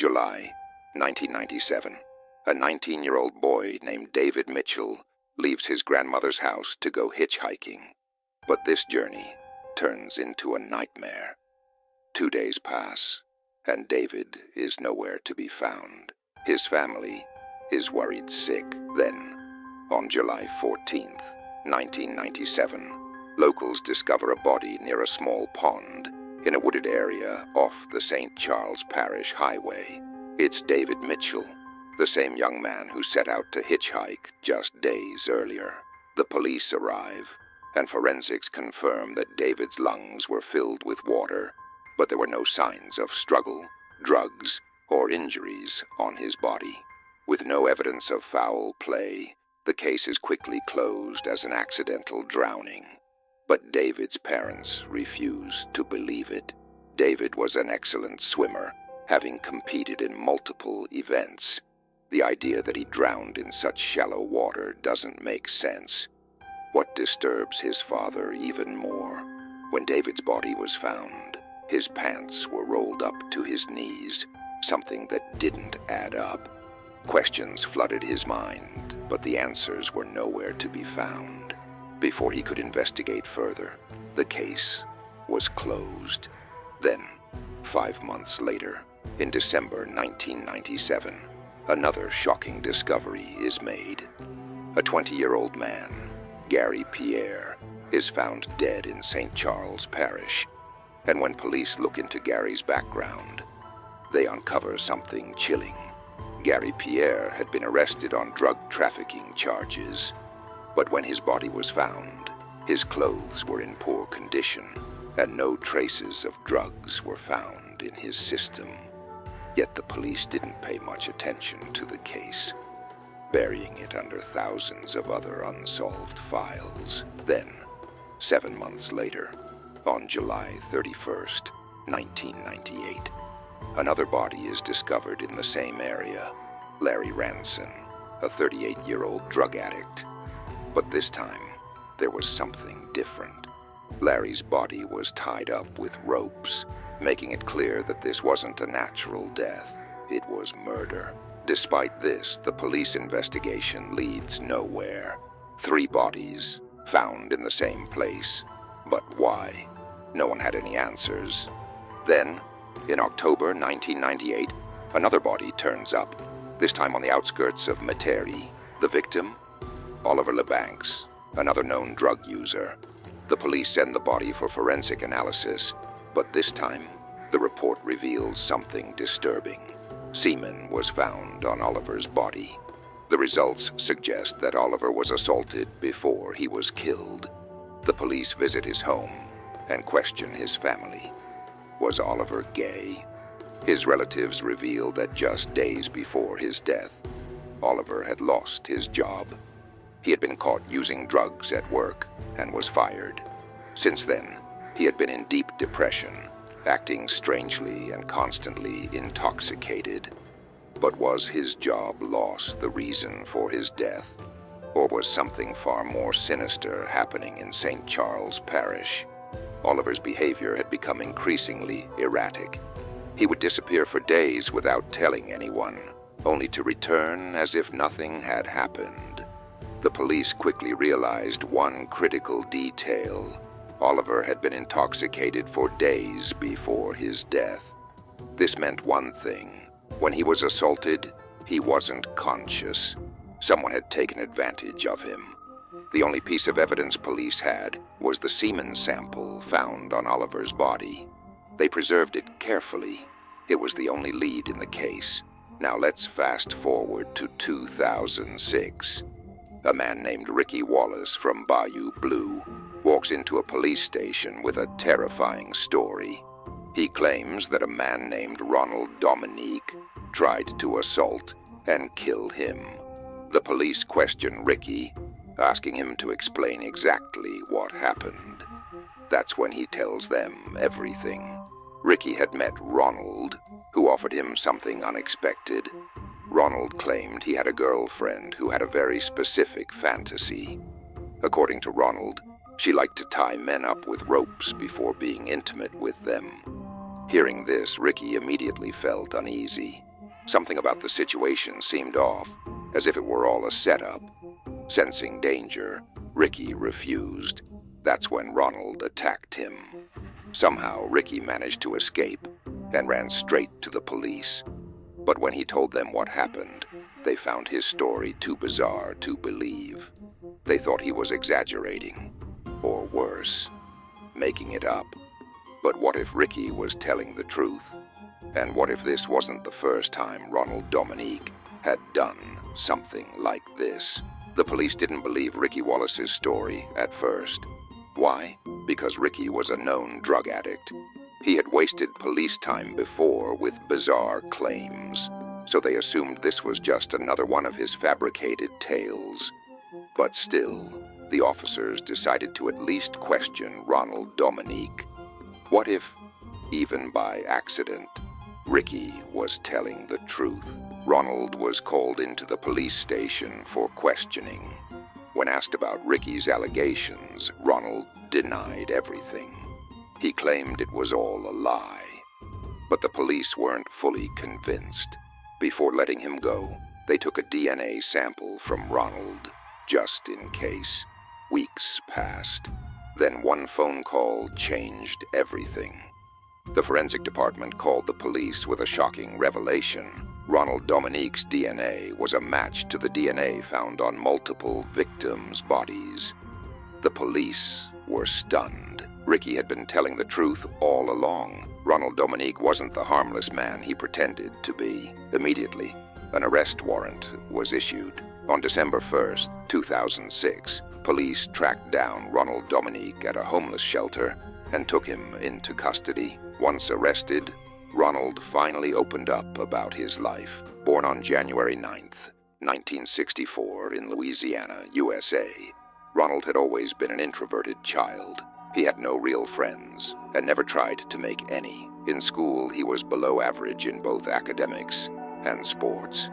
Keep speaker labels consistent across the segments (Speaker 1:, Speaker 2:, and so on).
Speaker 1: July 1997. A 19-year-old boy named David Mitchell leaves his grandmother's house to go hitchhiking. But this journey turns into a nightmare. 2 days pass, and David is nowhere to be found. His family is worried sick. Then, on July 14th, 1997, locals discover a body near a small pond in a wooded area off the St. Charles Parish Highway. It's David Mitchell, the same young man who set out to hitchhike just days earlier. The police arrive, and forensics confirm that David's lungs were filled with water, but there were no signs of struggle, drugs, or injuries on his body. With no evidence of foul play, the case is quickly closed as an accidental drowning. But David's parents refuse to believe it. David was an excellent swimmer, having competed in multiple events. The idea that he drowned in such shallow water doesn't make sense. What disturbs his father even more? When David's body was found, his pants were rolled up to his knees, something that didn't add up. Questions flooded his mind, but the answers were nowhere to be found. Before he could investigate further, the case was closed. Then, 5 months later, in December 1997, another shocking discovery is made. A 20-year-old man, Gary Pierre, is found dead in St. Charles Parish. And when police look into Gary's background, they uncover something chilling. Gary Pierre had been arrested on drug trafficking charges. But when his body was found, his clothes were in poor condition, and no traces of drugs were found in his system. Yet the police didn't pay much attention to the case, burying it under thousands of other unsolved files. Then, 7 months later, on July 31st, 1998, another body is discovered in the same area. Larry Ranson, a 38-year-old drug addict. But this time, there was something different. Larry's body was tied up with ropes, making it clear that this wasn't a natural death. It was murder. Despite this, the police investigation leads nowhere. 3 bodies, found in the same place. But why? No one had any answers. Then, in October 1998, another body turns up, this time on the outskirts of Metairie. The victim? Oliver LeBancs, another known drug user. The police send the body for forensic analysis, but this time, the report reveals something disturbing. Semen was found on Oliver's body. The results suggest that Oliver was assaulted before he was killed. The police visit his home and question his family. Was Oliver gay? His relatives reveal that just days before his death, Oliver had lost his job. He had been caught using drugs at work and was fired. Since then, he had been in deep depression, acting strangely and constantly intoxicated. But was his job loss the reason for his death? Or was something far more sinister happening in St. Charles Parish? Oliver's behavior had become increasingly erratic. He would disappear for days without telling anyone, only to return as if nothing had happened. The police quickly realized one critical detail. Oliver had been intoxicated for days before his death. This meant one thing. When he was assaulted, he wasn't conscious. Someone had taken advantage of him. The only piece of evidence police had was the semen sample found on Oliver's body. They preserved it carefully. It was the only lead in the case. Now let's fast forward to 2006. A man named Ricky Wallace from Bayou Blue walks into a police station with a terrifying story. He claims that a man named Ronald Dominique tried to assault and kill him. The police question Ricky, asking him to explain exactly what happened. That's when he tells them everything. Ricky had met Ronald, who offered him something unexpected. Ronald claimed he had a girlfriend who had a very specific fantasy. According to Ronald, she liked to tie men up with ropes before being intimate with them. Hearing this, Ricky immediately felt uneasy. Something about the situation seemed off, as if it were all a setup. Sensing danger, Ricky refused. That's when Ronald attacked him. Somehow, Ricky managed to escape and ran straight to the police. But when he told them what happened, they found his story too bizarre to believe. They thought he was exaggerating, or worse, making it up. But what if Ricky was telling the truth? And what if this wasn't the first time Ronald Dominique had done something like this? The police didn't believe Ricky Wallace's story at first. Why? Because Ricky was a known drug addict. He had wasted police time before with bizarre claims, so they assumed this was just another one of his fabricated tales. But still, the officers decided to at least question Ronald Dominique. What if, even by accident, Ricky was telling the truth? Ronald was called into the police station for questioning. When asked about Ricky's allegations, Ronald denied everything. He claimed it was all a lie. But the police weren't fully convinced. Before letting him go, they took a DNA sample from Ronald, just in case. Weeks passed. Then one phone call changed everything. The forensic department called the police with a shocking revelation. Ronald Dominique's DNA was a match to the DNA found on multiple victims' bodies. The police were stunned. Ricky had been telling the truth all along. Ronald Dominique wasn't the harmless man he pretended to be. Immediately, an arrest warrant was issued. On December 1st, 2006, police tracked down Ronald Dominique at a homeless shelter and took him into custody. Once arrested, Ronald finally opened up about his life. Born on January 9th, 1964 in Louisiana, USA, Ronald had always been an introverted child. He had no real friends and never tried to make any. In school, he was below average in both academics and sports.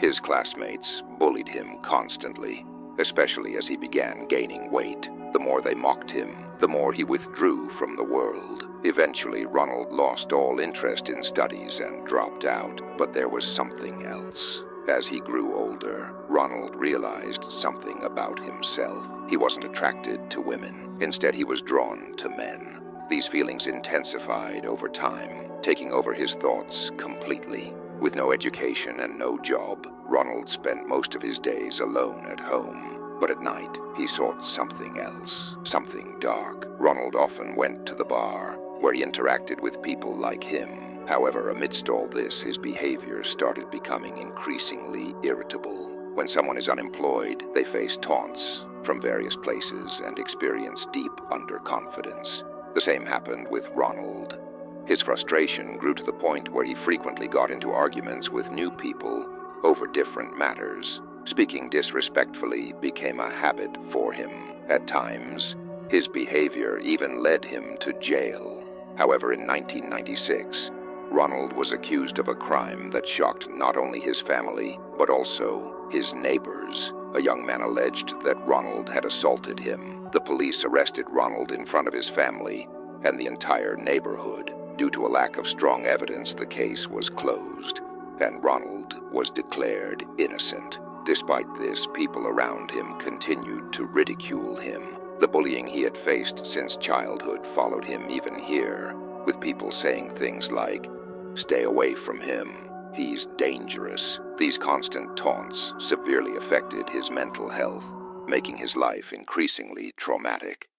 Speaker 1: His classmates bullied him constantly, especially as he began gaining weight. The more they mocked him, the more he withdrew from the world. Eventually, Ronald lost all interest in studies and dropped out. But there was something else. As he grew older, Ronald realized something about himself. He wasn't attracted to women. Instead, he was drawn to men. These feelings intensified over time, taking over his thoughts completely. With no education and no job, Ronald spent most of his days alone at home. But at night, he sought something else, something dark. Ronald often went to the bar, where he interacted with people like him. However, amidst all this, his behavior started becoming increasingly irritable. When someone is unemployed, they face taunts from various places and experience deep underconfidence. The same happened with Ronald. His frustration grew to the point where he frequently got into arguments with new people over different matters. Speaking disrespectfully became a habit for him. At times, his behavior even led him to jail. However, in 1996, Ronald was accused of a crime that shocked not only his family, but also his neighbors. A young man alleged that Ronald had assaulted him. The police arrested Ronald in front of his family and the entire neighborhood. Due to a lack of strong evidence, the case was closed, and Ronald was declared innocent. Despite this, people around him continued to ridicule him. The bullying he had faced since childhood followed him even here, with people saying things like, "Stay away from him, he's dangerous." These constant taunts severely affected his mental health, making his life increasingly traumatic.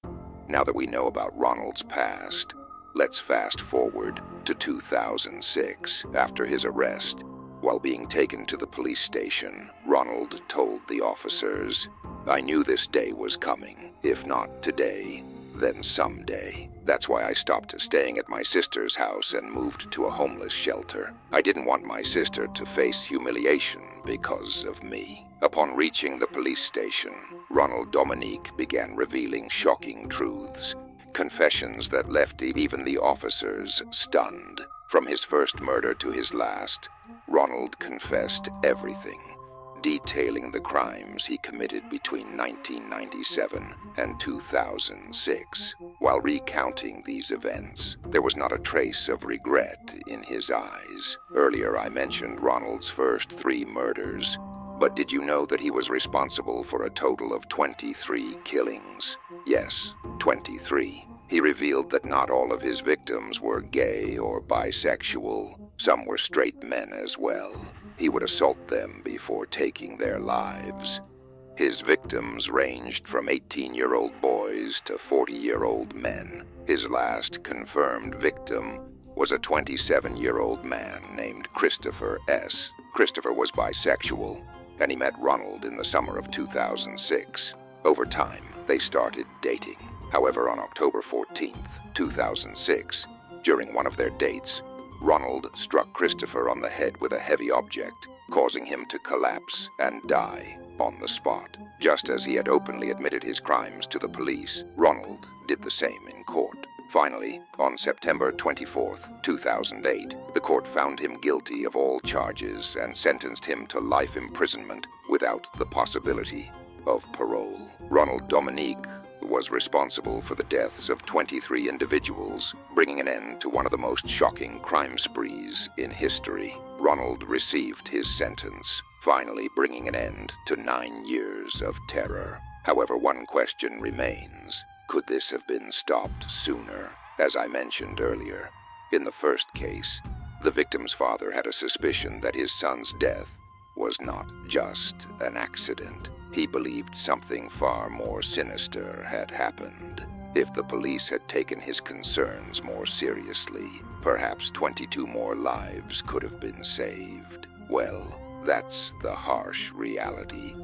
Speaker 1: Now that we know about Ronald's past, let's fast forward to 2006. After his arrest, while being taken to the police station, Ronald told the officers, "I knew this day was coming. If not today, then someday. That's why I stopped staying at my sister's house and moved to a homeless shelter. I didn't want my sister to face humiliation because of me." Upon reaching the police station, Ronald Dominique began revealing shocking truths, confessions that left even the officers stunned. From his first murder to his last, Ronald confessed everything. detailing the crimes he committed between 1997 and 2006. While recounting these events, there was not a trace of regret in his eyes. Earlier I mentioned Ronald's first 3 murders, but did you know that he was responsible for a total of 23 killings? Yes, 23. He revealed that not all of his victims were gay or bisexual. Some were straight men as well. He would assault them before taking their lives. His victims ranged from 18-year-old boys to 40-year-old men. His last confirmed victim was a 27-year-old man named Christopher S. Christopher was bisexual, and he met Ronald in the summer of 2006. Over time, they started dating. However, on October 14th, 2006, during one of their dates, Ronald struck Christopher on the head with a heavy object, causing him to collapse and die on the spot. Just as he had openly admitted his crimes to the police, Ronald did the same in court. Finally, on September 24th, 2008, the court found him guilty of all charges and sentenced him to life imprisonment without the possibility of parole. Ronald Dominique was responsible for the deaths of 23 individuals, bringing an end to one of the most shocking crime sprees in history. Ronald received his sentence, finally bringing an end to 9 years of terror. However, one question remains. Could this have been stopped sooner? As I mentioned earlier, in the first case, the victim's father had a suspicion that his son's death was not just an accident. He believed something far more sinister had happened. If the police had taken his concerns more seriously, perhaps 22 more lives could have been saved. Well, that's the harsh reality.